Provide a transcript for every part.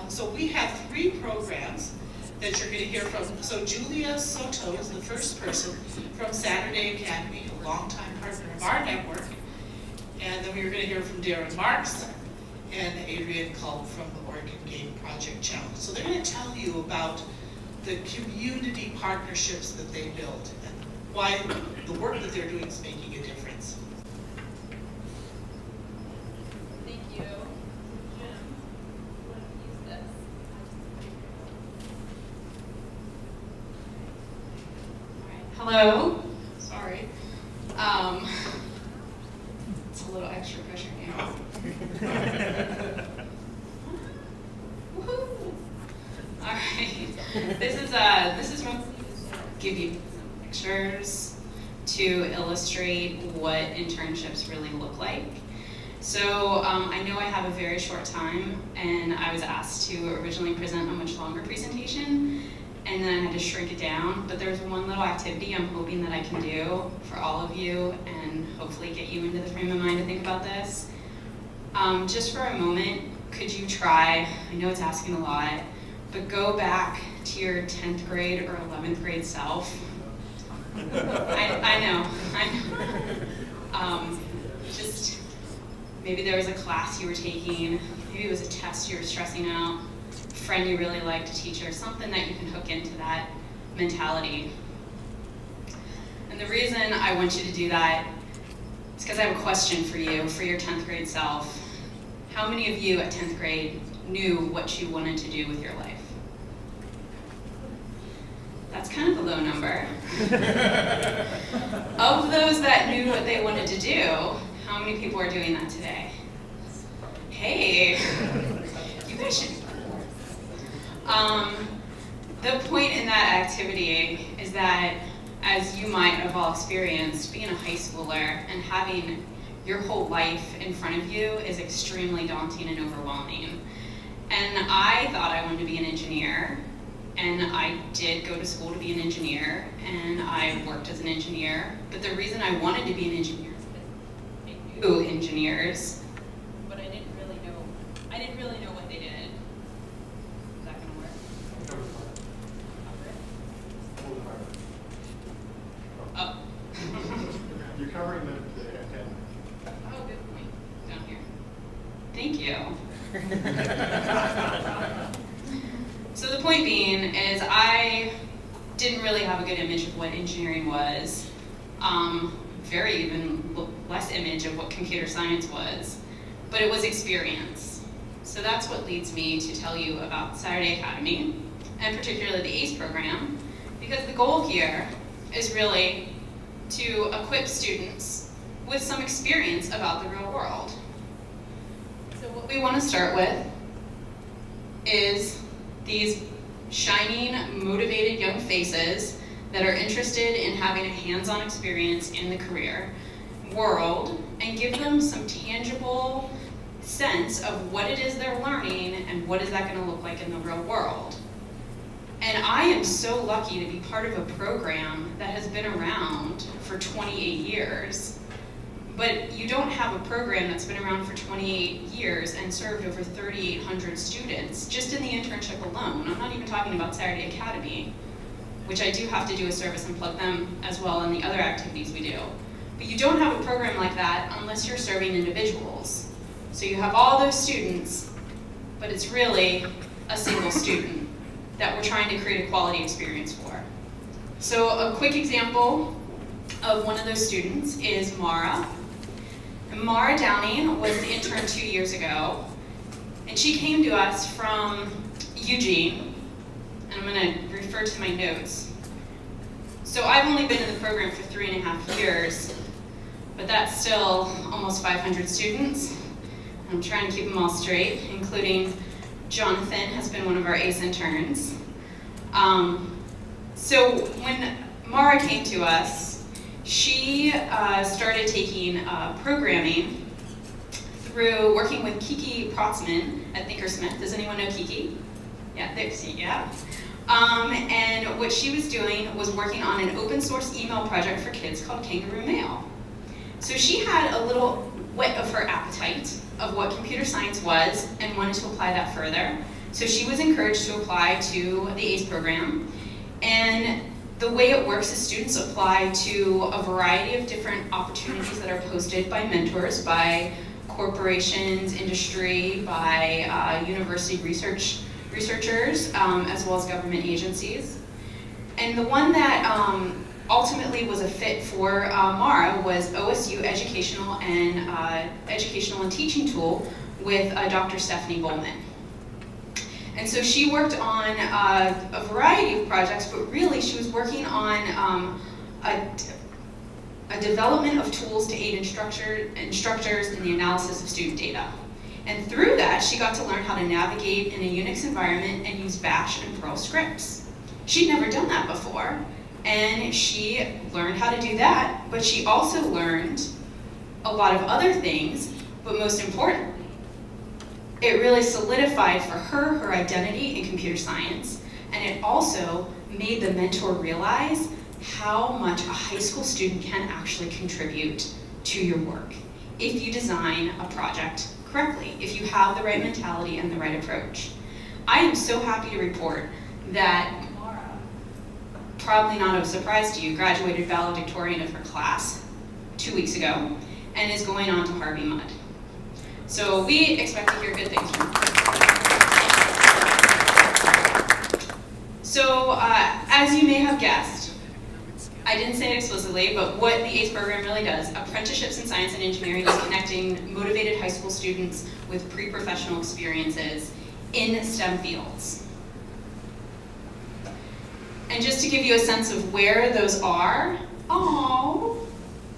So we have 3 programs that you're going to hear from. So Julia Soto is the first person from Saturday Academy, a longtime partner of our network. And then we were going to hear from Darren Marks and Adrian Culp from the Oregon Game Project Challenge. So they're going to tell you about the community partnerships that they built and why the work that they're doing is making a difference. Thank you. Jim, you want to use this? All right. Hello. Sorry. It's a little extra pressure here. Woohoo! All right. This is mostly to give you some pictures to illustrate what internships really look like. So I know I have a very short time, and I was asked to originally present a much longer presentation, and then I had to shrink it down. But there's one little activity I'm hoping that I can do for all of you, and hopefully get you into the frame of mind to think about this. Just for a moment, could you try, I know it's asking a lot, but go back to your 10th grade or 11th grade self. I know. Just maybe there was a class you were taking, maybe it was a test you were stressing out, a friend you really liked, a teacher, something that you can hook into that mentality. And the reason I want you to do that is because I have a question for you, for your 10th grade self. How many of you at 10th grade knew what you wanted to do with your life? That's kind of a low number. Of those that knew what they wanted to do, how many people are doing that today? Hey, you guys should. The point in that activity is that, as you might have all experienced, being a high schooler and having your whole life in front of you is extremely daunting and overwhelming. And I thought I wanted to be an engineer, and I did go to school to be an engineer, and I worked as an engineer. But the reason I wanted to be an engineer is because I knew engineers, but I didn't really know what they did. Is that gonna work? Oh. You're covering the antenna. Oh, good point. Down here. Thank you. So the point being is I didn't really have a good image of what engineering was, very even less image of what computer science was, but it was experience. So that's what leads me to tell you about Saturday Academy, and particularly the ACE program, because the goal here is really to equip students with some experience about the real world. So what we want to start with is these shining, motivated young faces that are interested in having a hands-on experience in the career world, and give them some tangible sense of what it is they're learning and what is that going to look like in the real world. And I am so lucky to be part of a program that has been around for 28 years. But you don't have a program that's been around for 28 years and served over 3,800 students just in the internship alone. I'm not even talking about Saturday Academy, which I do have to do a service and plug them as well in the other activities we do. But you don't have a program like that unless you're serving individuals. So you have all those students, but it's really a single student that we're trying to create a quality experience for. So a quick example of one of those students is Mara. And Mara Downing was the intern 2 years ago, and she came to us from Eugene, and I'm going to refer to my notes. So I've only been in the program for 3.5 years, but that's still almost 500 students. I'm trying to keep them all straight, including Jonathan has been one of our ACE interns. So when Mara came to us, she started taking programming through working with Kiki Protzman at Thinkersmith. Does anyone know Kiki? Yeah, yeah. And what she was doing was working on an open source email project for kids called Kangaroo Mail. So she had a little whet of her appetite of what computer science was and wanted to apply that further. So she was encouraged to apply to the ACE program, and the way it works is students apply to a variety of different opportunities that are posted by mentors, by corporations, industry, by university researchers, as well as government agencies. And the one that ultimately was a fit for Mara was OSU Educational and Teaching Tool with Dr. Stephanie Bowman. And so she worked on a variety of projects, but really she was working on a development of tools to aid instructors in the analysis of student data. And through that, she got to learn how to navigate in a Unix environment and use Bash and Perl scripts. She'd never done that before, and she learned how to do that, but she also learned a lot of other things, but most importantly, it really solidified for her identity in computer science, and it also made the mentor realize how much a high school student can actually contribute to your work if you design a project correctly, if you have the right mentality and the right approach. I am so happy to report that Mara, probably not a surprise to you, graduated valedictorian of her class 2 weeks ago and is going on to Harvey Mudd. So we expect to hear good things from her. So as you may have guessed, I didn't say it explicitly, but what the ACE program really does, apprenticeships in science and engineering, is connecting motivated high school students with pre-professional experiences in STEM fields. And just to give you a sense of where those are,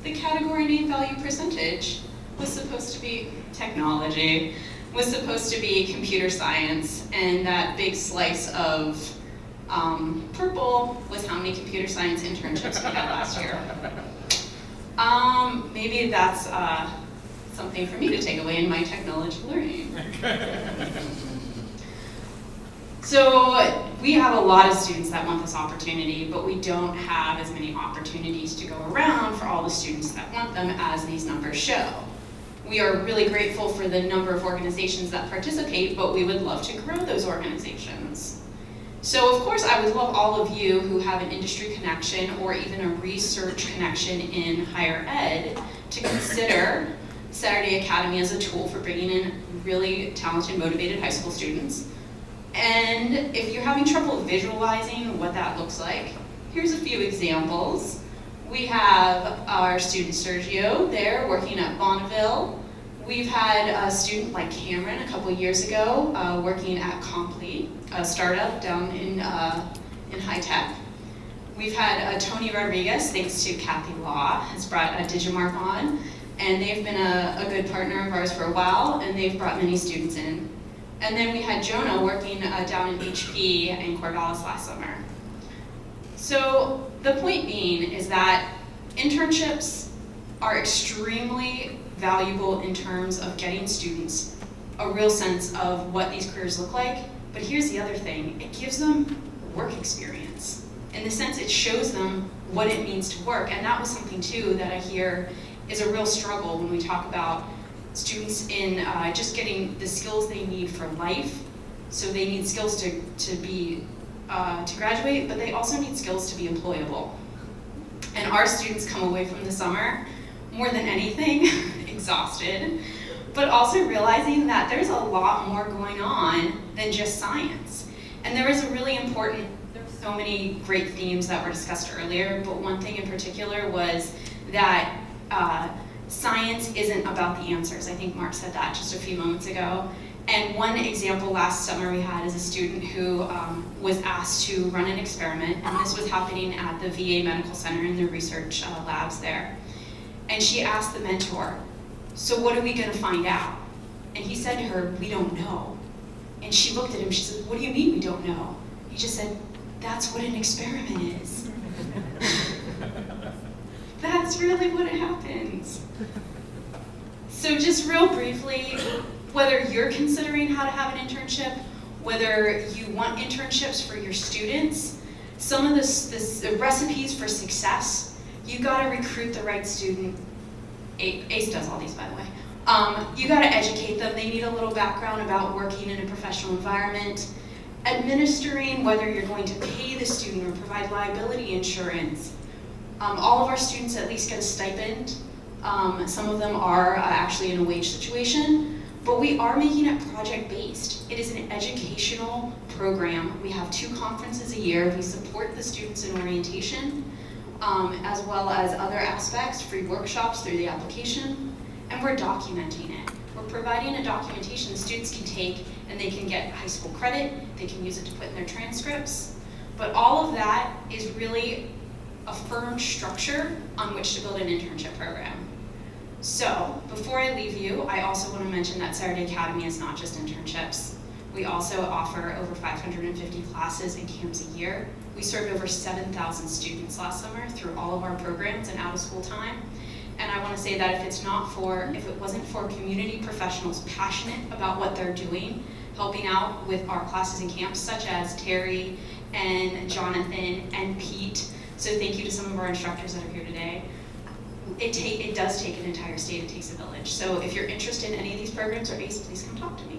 the category name value percentage was supposed to be technology, was supposed to be computer science, and that big slice of purple was how many computer science internships we had last year. Maybe that's something for me to take away in my technology learning. So we have a lot of students that want this opportunity, but we don't have as many opportunities to go around for all the students that want them as these numbers show. We are really grateful for the number of organizations that participate, but we would love to grow those organizations. So of course I would love all of you who have an industry connection or even a research connection in higher ed to consider Saturday Academy as a tool for bringing in really talented, motivated high school students. And if you're having trouble visualizing what that looks like, here's a few examples. We have our student Sergio there working at Bonneville. We've had a student like Cameron a couple years ago working at Comply, a startup down in high tech. We've had Tony Rodriguez, thanks to Kathy Law, has brought Digimark on, and they've been a good partner of ours for a while, and they've brought many students in. And then we had Jonah working down in HP in Corvallis last summer. So the point being is that internships are extremely valuable in terms of getting students a real sense of what these careers look like. But here's the other thing, it gives them work experience. In the sense it shows them what it means to work. And that was something too that I hear is a real struggle when we talk about students in just getting the skills they need for life. So they need skills to graduate, but they also need skills to be employable. And our students come away from the summer, more than anything, exhausted, but also realizing that there's a lot more going on than just science. And there was a really important, there were so many great themes that were discussed earlier, but one thing in particular was that science isn't about the answers. I think Mark said that just a few moments ago. And one example last summer we had is a student who was asked to run an experiment, and this was happening at the VA Medical Center in the research labs there. And she asked the mentor, so what are we gonna find out? And he said to her, we don't know. And she looked at him, she said, what do you mean we don't know? He just said, that's what an experiment is. That's really what happens. So just real briefly, whether you're considering how to have an internship, whether you want internships for your students, some of the recipes for success, you gotta recruit the right student. ACE does all these, by the way. You gotta educate them. They need a little background about working in a professional environment, administering, whether you're going to pay the student or provide liability insurance. All of our students at least get a stipend. Some of them are actually in a wage situation, but we are making it project-based. It is an educational program. We have 2 conferences a year. We support the students in orientation, as well as other aspects, free workshops through the application, and we're documenting it. We're providing a documentation the students can take, and they can get high school credit, they can use it to put in their transcripts, but all of that is really a firm structure on which to build an internship program. So, before I leave you, I also want to mention that Saturday Academy is not just internships. We also offer over 550 classes and camps a year. We served over 7,000 students last summer through all of our programs and out of school time. And I want to say that if it wasn't for community professionals passionate about what they're doing, helping out with our classes and camps, such as Terry and Jonathan and Pete, so thank you to some of our instructors that are here today. It does take an entire state, it takes a village. So if you're interested in any of these programs or ACE, please come talk to me.